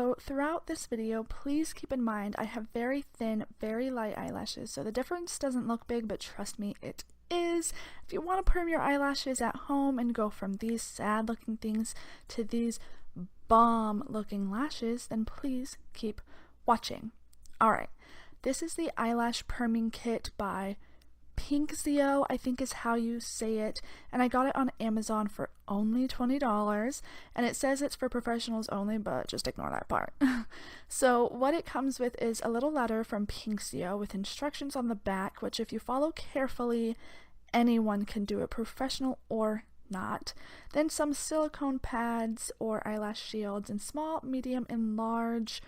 So throughout this video, please keep in mind I have very thin, very light eyelashes, so the difference doesn't look big, but trust me, it is. If you want to perm your eyelashes at home and go from these sad looking things to these bomb looking lashes, then please keep watching. Alright, this is the Eyelash Perming Kit by Pinkzio, I think is how you say it, and I got it on Amazon for only $20, and it says it's for professionals only, but just ignore that part. So what it comes with is a little letter from Pinkzio with instructions on the back, which if you follow carefully, anyone can do it, professional or not. Then some silicone pads or eyelash shields in small, medium, and large.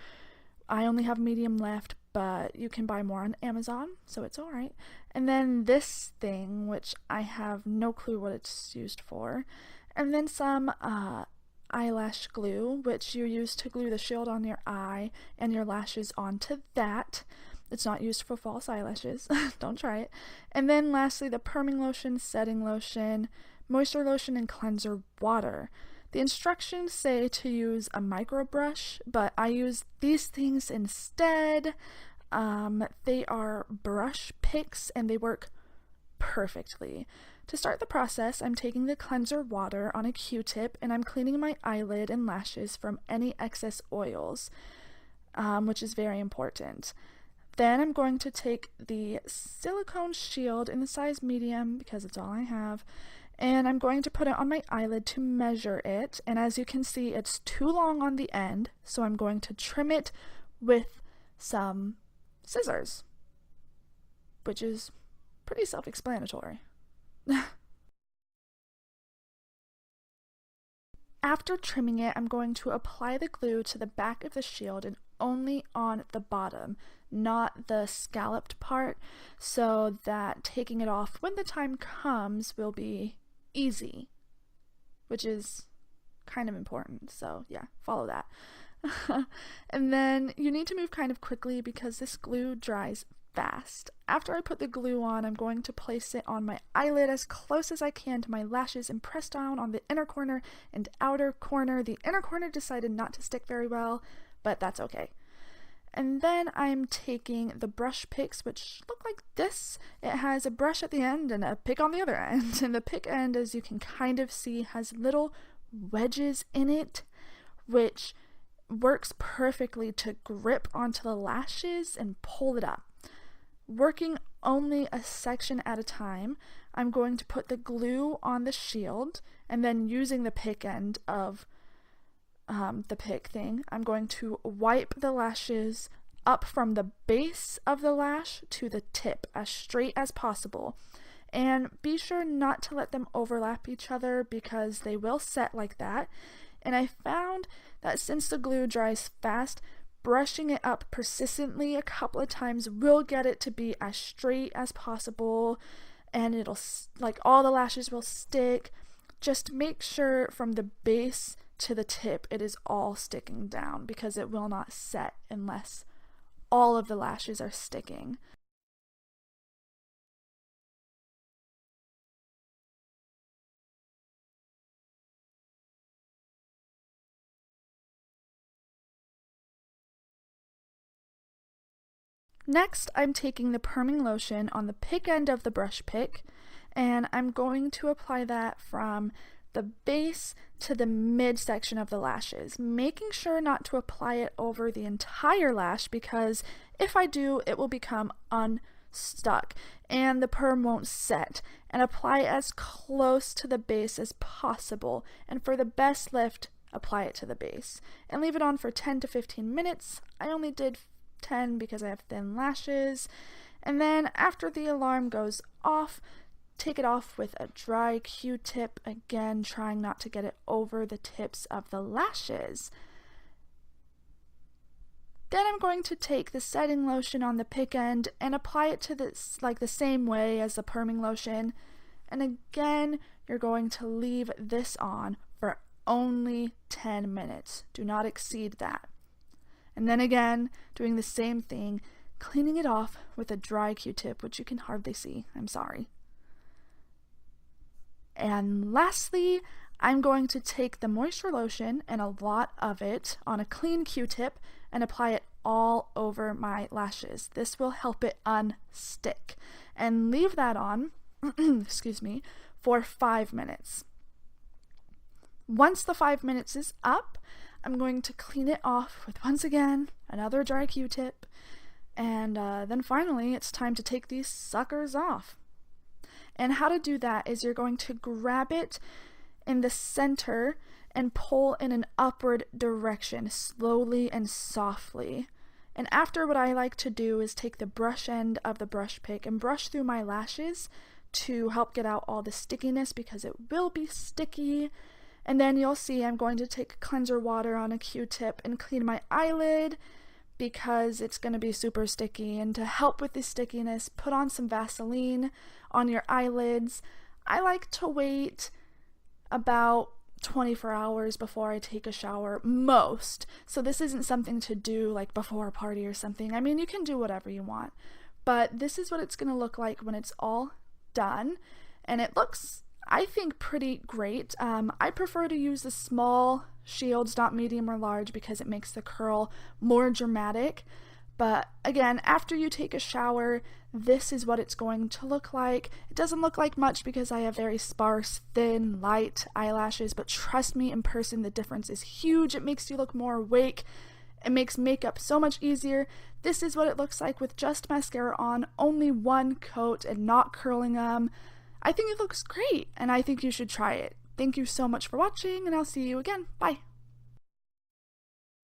I only have medium left, but you can buy more on Amazon, so it's alright. And then this thing, which I have no clue what it's used for. And then some eyelash glue, which you use to glue the shield on your eye and your lashes onto that. It's not used for false eyelashes. Don't try it. And then lastly, the perming lotion, setting lotion, moisture lotion, and cleanser water. The instructions say to use a micro brush, but I use these things instead. They are brush picks and they work perfectly. To start the process, I'm taking the cleanser water on a Q-tip and I'm cleaning my eyelid and lashes from any excess oils, which is very important. Then I'm going to take the silicone shield in the size medium, because it's all I have, and I'm going to put it on my eyelid to measure it, and as you can see, it's too long on the end, so I'm going to trim it with some scissors, which is pretty self-explanatory. After trimming it, I'm going to apply the glue to the back of the shield and only on the bottom, not the scalloped part, so that taking it off when the time comes will be easy, which is kind of important, so yeah, follow that. And then you need to move kind of quickly because this glue dries fast. After I put the glue on, I'm going to place it on my eyelid as close as I can to my lashes and press down on the inner corner and outer corner. The inner corner decided not to stick very well, but that's okay. And then I'm taking the brush picks, which look like this. It has a brush at the end and a pick on the other end. And the pick end, as you can kind of see, has little wedges in it, which works perfectly to grip onto the lashes and pull it up. Working only a section at a time, I'm going to put the glue on the shield, and then using the pick end of the pick thing, I'm going to wipe the lashes up from the base of the lash to the tip as straight as possible, and be sure not to let them overlap each other because they will set like that. And I found that since the glue dries fast, brushing it up persistently a couple of times will get it to be as straight as possible, and it'll, like, all the lashes will stick. Just make sure from the base to the tip it is all sticking down, because it will not set unless all of the lashes are sticking. Next, I'm taking the perming lotion on the pick end of the brush pick, and I'm going to apply that from the base to the midsection of the lashes, making sure not to apply it over the entire lash, because if I do, it will become unstuck and the perm won't set. And apply as close to the base as possible, and for the best lift, apply it to the base and leave it on for 10 to 15 minutes. I only did 10 because I have thin lashes. And then after the alarm goes off, take it off with a dry Q-tip, again trying not to get it over the tips of the lashes. Then I'm going to take the setting lotion on the pick end and apply it to this like the same way as the perming lotion. And again, you're going to leave this on for only 10 minutes. Do not exceed that. And then again, doing the same thing, cleaning it off with a dry Q-tip, which you can hardly see, I'm sorry. And lastly, I'm going to take the moisture lotion and a lot of it on a clean Q-tip and apply it all over my lashes. This will help it unstick. And leave that on, excuse me, for 5 minutes. Once the 5 minutes is up, I'm going to clean it off with, once again, another dry Q-tip. And then finally, it's time to take these suckers off. And how to do that is you're going to grab it in the center and pull in an upward direction, slowly and softly. And after, what I like to do is take the brush end of the brush pick and brush through my lashes to help get out all the stickiness, because it will be sticky. And then you'll see I'm going to take cleanser water on a Q-tip and clean my eyelid, because it's going to be super sticky. And to help with the stickiness, put on some Vaseline on your eyelids. I like to wait about 24 hours before I take a shower, most. So this isn't something to do like before a party or something. I mean, you can do whatever you want, but this is what it's going to look like when it's all done. And it looks, I think, pretty great. I prefer to use the small shields, not medium or large, because it makes the curl more dramatic. But again, after you take a shower, this is what it's going to look like. It doesn't look like much because I have very sparse, thin, light eyelashes, but trust me, in person the difference is huge. It makes you look more awake. It makes makeup so much easier. This is what it looks like with just mascara on, only one coat and not curling them. I think it looks great, and I think you should try it. Thank you so much for watching, and I'll see you again. Bye!